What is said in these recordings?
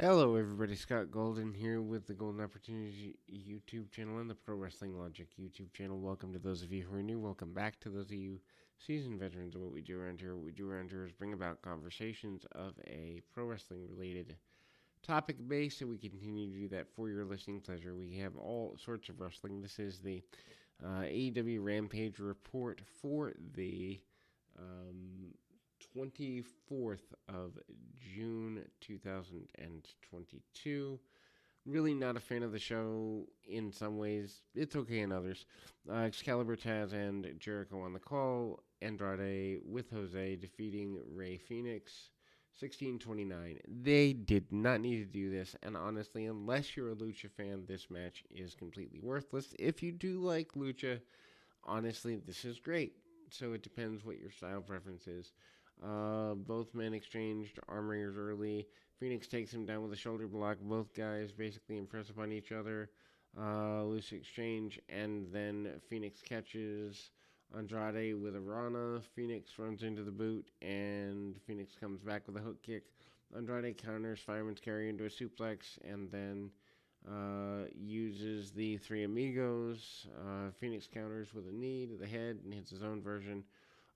Hello, everybody. Scott Golden here with the Golden Opportunity YouTube channel and the Pro Wrestling Logic YouTube channel. Welcome to those of you who are new. Welcome back to those of you seasoned veterans of what we do around here. What we do around here is bring about conversations of a pro wrestling related topic base, and we continue to do that for your listening pleasure. We have all sorts of wrestling. This is the AEW Rampage report for the um, 24th of June 2022. Really not a fan of the show in some ways. It's okay in others. Excalibur, Taz, and Jericho on the call. Andrade with Jose defeating Rey Fenix. 16:29. They did not need to do this, and honestly, unless you're a Lucha fan, this match is completely worthless. If you do like Lucha, honestly, this is great. So it depends what your style preference is. Both men exchanged arm wringers early. Phoenix takes him down with a shoulder block. Both guys basically impress upon each other. Loose exchange, and then Phoenix catches Andrade with a Rana. Phoenix runs into the boot, and Phoenix comes back with a hook kick. Andrade counters Fireman's carry into a suplex, and then uses the Three Amigos. Phoenix counters with a knee to the head and hits his own version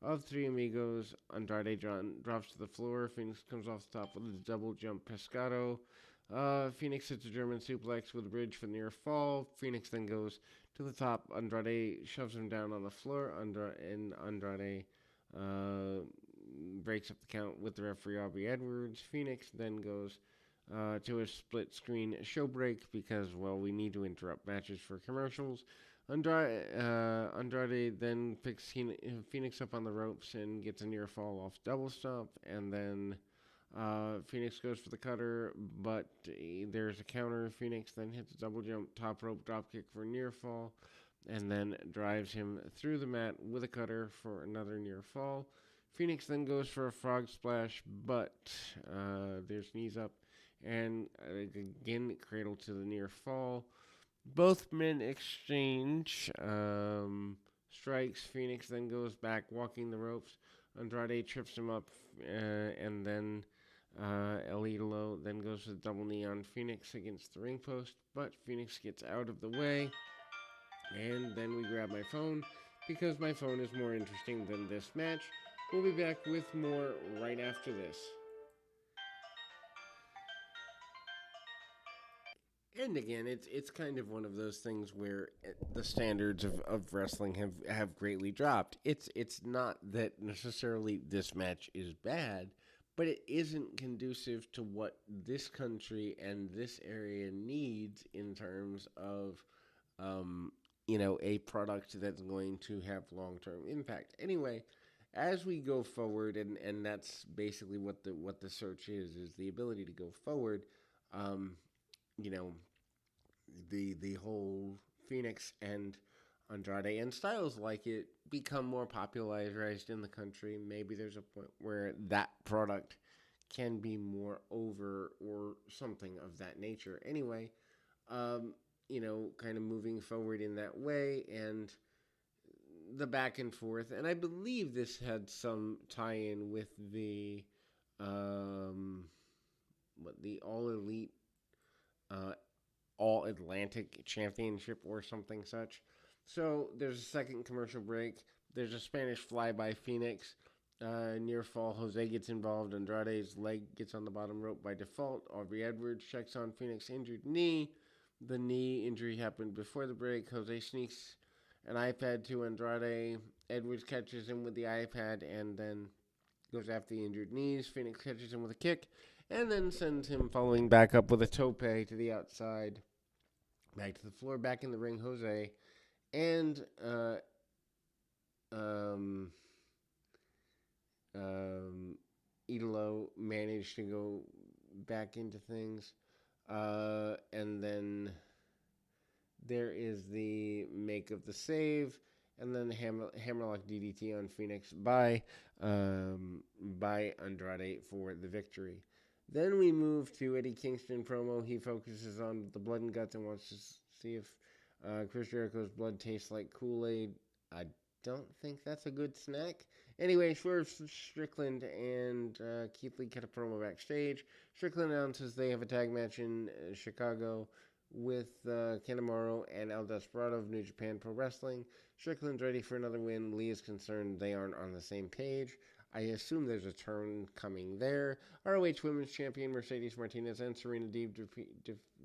of Three Amigos. Andrade drops to the floor. Phoenix comes off the top with a double jump pescado. Phoenix hits a German suplex with a bridge for near fall. Phoenix then goes to the top. Andrade shoves him down on the floor. Andrade breaks up the count with the referee Aubrey Edwards. Phoenix then goes to a split screen show break because, well, we need to interrupt matches for commercials. Andrade then picks Phoenix up on the ropes and gets a near fall off double stomp, and then Phoenix goes for the cutter, but there's a counter. Phoenix then hits a double jump, top rope drop kick for a near fall, and then drives him through the mat with a cutter for another near fall. Phoenix then goes for a frog splash, but there's knees up, and again cradle to the near fall. Both men exchange strikes. Phoenix then goes back, walking the ropes. Andrade trips him up, and then El Idolo then goes with double knee on Phoenix against the ring post, but Phoenix gets out of the way, and then we grab my phone because my phone is more interesting than this match. We'll be back with more right after this. And again, it's kind of one of those things where the standards of wrestling have greatly dropped. It's not that necessarily this match is bad, but it isn't conducive to what this country and this area needs in terms of um, a product that's going to have long term impact. Anyway, as we go forward, and that's basically what the search is the ability to go forward. Um, you know, the whole Phoenix and Andrade and styles like it become more popularized in the country. Maybe there's a point where that product can be more over or something of that nature. Anyway, um, kind of moving forward in that way and the back and forth. And I believe this had some tie-in with the the All Elite uh, All Atlantic Championship or something such. So there's a second commercial break. There's a Spanish fly by Phoenix. Near fall, Jose gets involved. Andrade's leg gets on the bottom rope by default. Aubrey Edwards checks on Phoenix' injured knee. The knee injury happened before the break. Jose sneaks an iPad to Andrade. Edwards catches him with the iPad and then goes after the injured knees. Phoenix catches him with a kick and then sends him following back up with a tope to the outside. Back to the floor, back in the ring, Jose. And um, um, Idolo managed to go back into things. And then there is the make of the save. And then the hammerlock DDT on Phoenix by Andrade for the victory. Then we move to Eddie Kingston promo. He focuses on the blood and guts and wants to see if Chris Jericho's blood tastes like Kool-Aid. I don't think that's a good snack. Anyway, Swerve Strickland and Keith Lee cut a promo backstage. Strickland announces they have a tag match in Chicago with Kanemaru and El Desperado of New Japan Pro Wrestling. Strickland's ready for another win. Lee is concerned they aren't on the same page. I assume there's a turn coming there. ROH Women's Champion Mercedes Martinez and Serena Deeb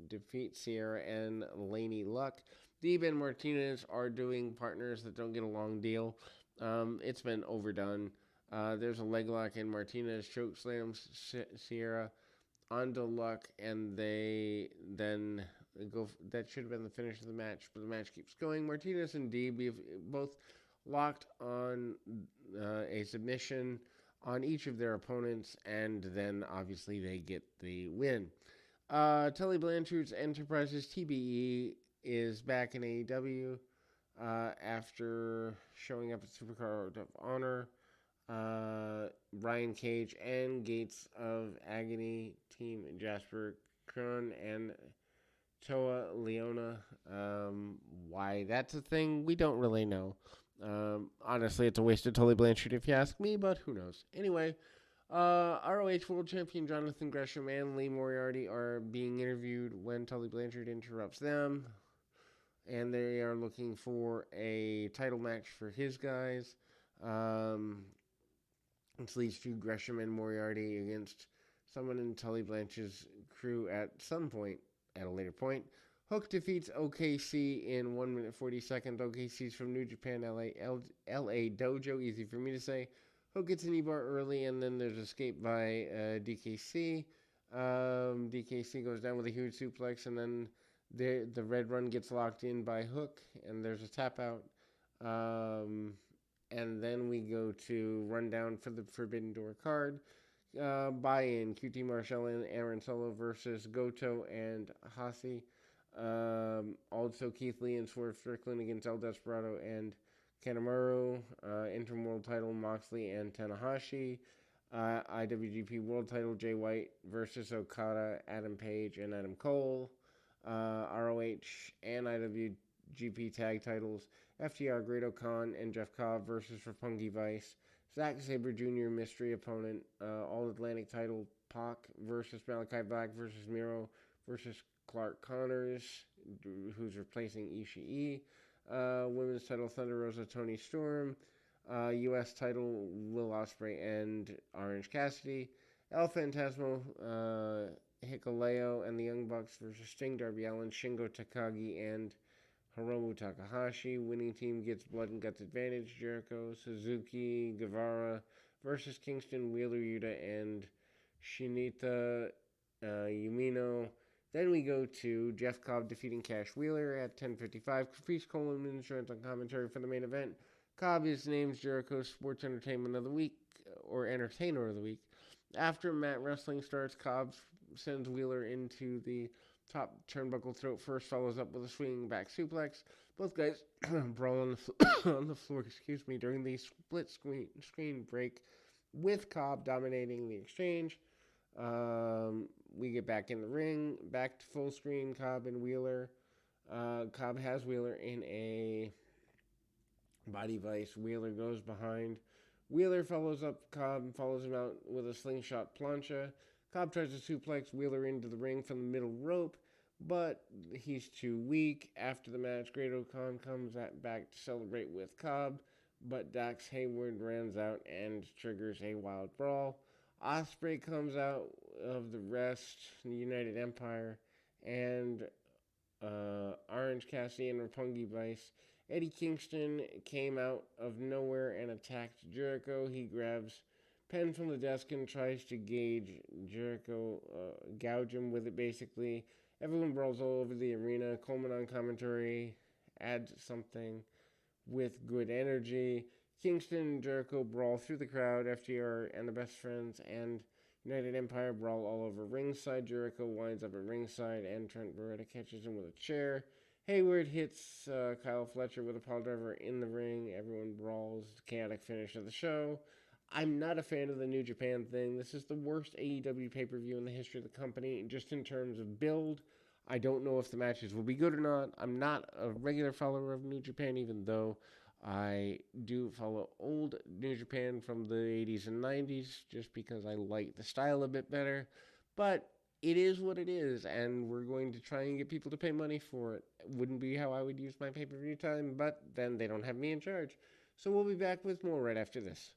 defeat Sierra and Laney Luck. Deeb and Martinez are doing partners that don't get along deal. It's been overdone. There's a leg lock and Martinez choke slams Sierra onto Luck, and they then go. That should have been the finish of the match, but the match keeps going. Martinez and Deeb both locked on a submission on each of their opponents, and then obviously they get the win. Tully Blanchard's Enterprises TBE is back in AEW after showing up at Supercard of Honor. Brian Cage and Gates of Agony team Jasper Krohn and Toa Leona. Why that's a thing, we don't really know. Honestly, it's a waste of Tully Blanchard if you ask me, but who knows. Anyway, ROH World Champion Jonathan Gresham and Lee Moriarty are being interviewed when Tully Blanchard interrupts them, and they are looking for a title match for his guys. This leads to Gresham and Moriarty against someone in Tully Blanchard's crew at some point, at a later point. Hook defeats OKC in 1 minute 40 seconds. OKC's from New Japan, LA Dojo, easy for me to say. Hook gets an E-bar early, and then there's escape by DKC. DKC goes down with a huge suplex, and then the Red Run gets locked in by Hook, and there's a tap out. And then we go to rundown for the Forbidden Door card. Buy-in, QT Marshall and Aaron Solo versus Goto and Hasi. Also Keith Lee and Swerve Strickland against El Desperado and Kanemaru. Interim World Title, Moxley and Tanahashi. IWGP World Title, Jay White versus Okada, Adam Page, and Adam Cole. ROH and IWGP Tag Titles, FTR, Great Khan and Jeff Cobb versus Roppongi Vice. Zack Sabre Jr. mystery opponent. All Atlantic title, Pac versus Malachi Black versus Miro versus Clark Connors, who's replacing Ishii. Women's title, Thunder Rosa, Toni Storm. U.S. title, Will Ospreay and Orange Cassidy. El Phantasmo, Hikuleo and the Young Bucks versus Sting, Darby Allin, Shingo Takagi, and Hiromu Takahashi. Winning team gets blood and guts advantage. Jericho, Suzuki, Guevara versus Kingston, Wheeler Yuta, and Shinita Umino. Then we go to Jeff Cobb defeating Cash Wheeler at 10:55. Caprice Coleman Insurance on commentary for the main event. Cobb is named Jericho's Sports Entertainment of the Week, or Entertainer of the Week. After Matt Wrestling starts, Cobb sends Wheeler into the top turnbuckle throat first, follows up with a swinging back suplex. Both guys brawl on the floor, during the split screen break, with Cobb dominating the exchange. We get back in the ring, back to full screen, Cobb and Wheeler. Cobb has Wheeler in a body vice. Wheeler goes behind. Wheeler follows up Cobb and follows him out with a slingshot plancha. Cobb tries to suplex Wheeler into the ring from the middle rope, but he's too weak. After the match, Great-O-Khan comes back to celebrate with Cobb, but Dax Hayward runs out and triggers a wild brawl. Ospreay comes out of the rest, the United Empire, and Orange Cassidy and Roppongi Vice. Eddie Kingston came out of nowhere and attacked Jericho. He grabs pen from the desk and tries to gauge Jericho, gouge him with it basically. Everyone brawls all over the arena. Coleman on commentary adds something with good energy. Kingston and Jericho brawl through the crowd. FTR and the Best Friends and United Empire brawl all over ringside. Jericho winds up at ringside and Trent Beretta catches him with a chair. Hayward hits Kyle Fletcher with a pile driver in the ring. Everyone brawls. Chaotic finish of the show. I'm not a fan of the New Japan thing. This is the worst AEW pay-per-view in the history of the company, just in terms of build. I don't know if the matches will be good or not. I'm not a regular follower of New Japan, even though I do follow old New Japan from the 80s and 90s just because I like the style a bit better. But it is what it is, and we're going to try and get people to pay money for it. Wouldn't be how I would use my pay per view time, but then they don't have me in charge. So we'll be back with more right after this.